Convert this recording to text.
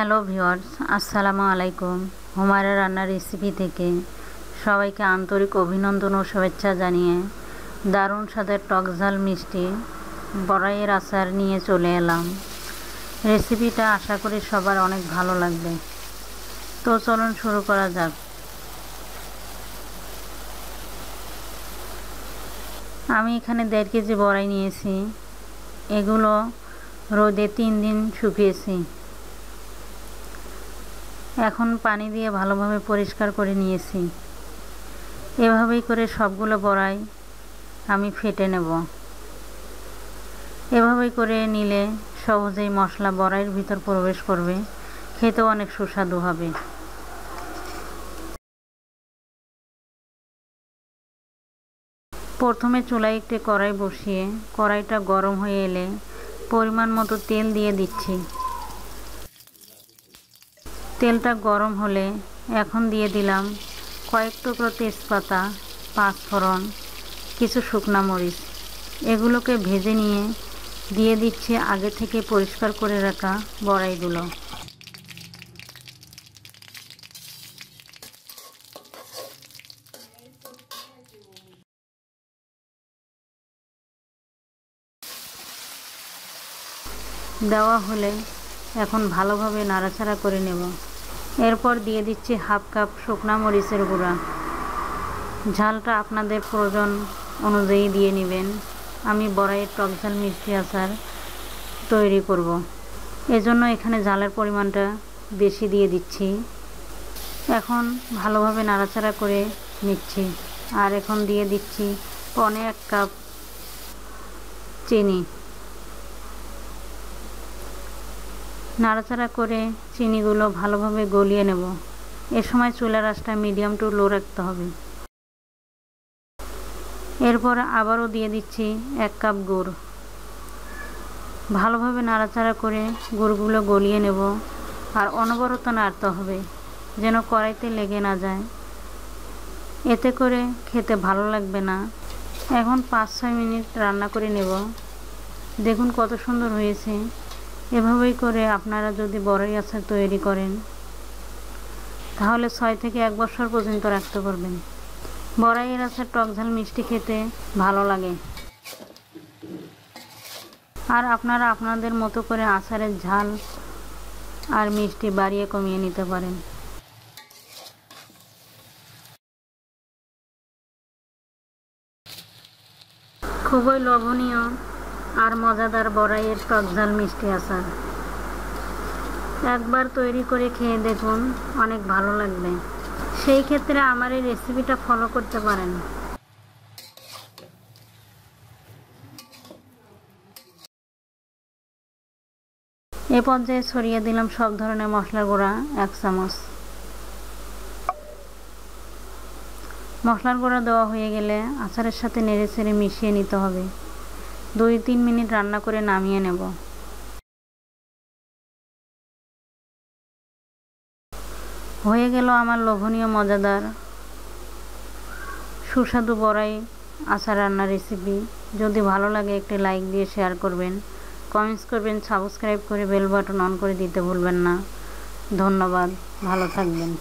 Hello viewers, আসসালামু আলাইকুম। হুমায়রা রান্নার রেসিপি থেকে সবাইকে আন্তরিক অভিনন্দন ও শুভেচ্ছা জানিয়ে দারুণ স্বাদের টক ঝাল মিষ্টি বড়াইয়ের আচার নিয়ে চলে এলাম। রেসিপিটা আশা করি সবার অনেক ভালো লাগবে। তো চলুন শুরু করা যাক। আমি এখানে 1.5 কেজি বড়াই নিয়েছি। এগুলো রোদে 3 দিন শুকিয়েছি। এখন পানি দিয়ে ভালোভাবে পরিষ্কার করে নিয়েছি। এভাবেই করে সবগুলো বড়াই আমি ফেটে নেব। এভাবেই করে নিলে সহজেই মশলা বড়াইয়ের ভিতর প্রবেশ করবে, খেতেও অনেক সুস্বাদু হবে। প্রথমে চুলায় একটি কড়াই বসিয়ে কড়াইটা গরম হয়ে এলে পরিমাণ মতো তেল দিয়ে দিচ্ছি। তেলটা গরম হলে এখন দিয়ে দিলাম কয়েক টুকরো তেজপাতা, 5 ফোড়ন, কিছু শুকনা মরিচ। এগুলোকে ভেজে নিয়ে দিয়ে দিচ্ছি আগে থেকে পরিষ্কার করে রাখা বড়াইগুলো। দেওয়া হলে এখন ভালোভাবে নাড়াচাড়া করে নেব। এরপর দিয়ে দিচ্ছি 1/2 কাপ শুকনা মরিচের গুঁড়া। ঝালটা আপনাদের প্রয়োজন অনুযায়ী দিয়ে নেবেন। আমি বড়াইয়ের টক ঝাল মিষ্টি আচার তৈরি করব, এজন্য এখানে ঝালের পরিমাণটা বেশি দিয়ে দিচ্ছি। এখন ভালোভাবে নাড়াচাড়া করে নিচ্ছি। আর এখন দিয়ে দিচ্ছি 1.25 কাপ চিনি। নাড়াচাড়া করে চিনিগুলো ভালোভাবে গলিয়ে নেব। এ সময় চুলার আঁচটা মিডিয়াম টু লো রাখতে হবে। এরপর আবারও দিয়ে দিচ্ছি 1 কাপ গুড়। ভালোভাবে নাড়াচাড়া করে গুড়গুলো গলিয়ে নেব। আর অনবরত নাড়তে হবে যেন কড়াইতে লেগে না যায়, এতে করে খেতে ভালো লাগবে না। এখন 5-6 মিনিট রান্না করে নেব। দেখুন কত সুন্দর হয়েছে। এভাবেই করে আপনারা যদি বড়াই আচার তৈরি করেন তাহলে 6 থেকে 1 বছর পর্যন্ত রাখতে পারবেন। বড়াইয়ের আচার টক ঝাল মিষ্টি খেতে ভালো লাগে। আর আপনারা আপনাদের মতো করে আচারের ঝাল আর মিষ্টি বাড়িয়ে কমিয়ে নিতে পারেন। খুবই লোভনীয় আর মজাদার বড়াইয়ের টক ঝাল মিষ্টি আচার। একবার তৈরি করে খেয়ে দেখুন, অনেক ভালো লাগবে। সেই ক্ষেত্রে আমার এই রেসিপিটা ফলো করতে পারেন। এ পর্যায়ে ছড়িয়ে দিলাম সব ধরনের মশলার গুঁড়া 1 চামচ। মশলার গুঁড়া দেওয়া হয়ে গেলে আচারের সাথে নেড়েচেড়ে মিশিয়ে নিতে হবে। 2-3 মিনিট রান্না করে নামিয়ে নেব। হয়ে গেল আমার লোভনীয় মজাদার সুস্বাদু বড়াই আচার রান্নার রেসিপি। যদি ভালো লাগে একটি লাইক দিয়ে শেয়ার করবেন, কমেন্টস করবেন, সাবস্ক্রাইব করে বেল বাটন অন করে দিতে ভুলবেন না। ধন্যবাদ, ভালো থাকবেন।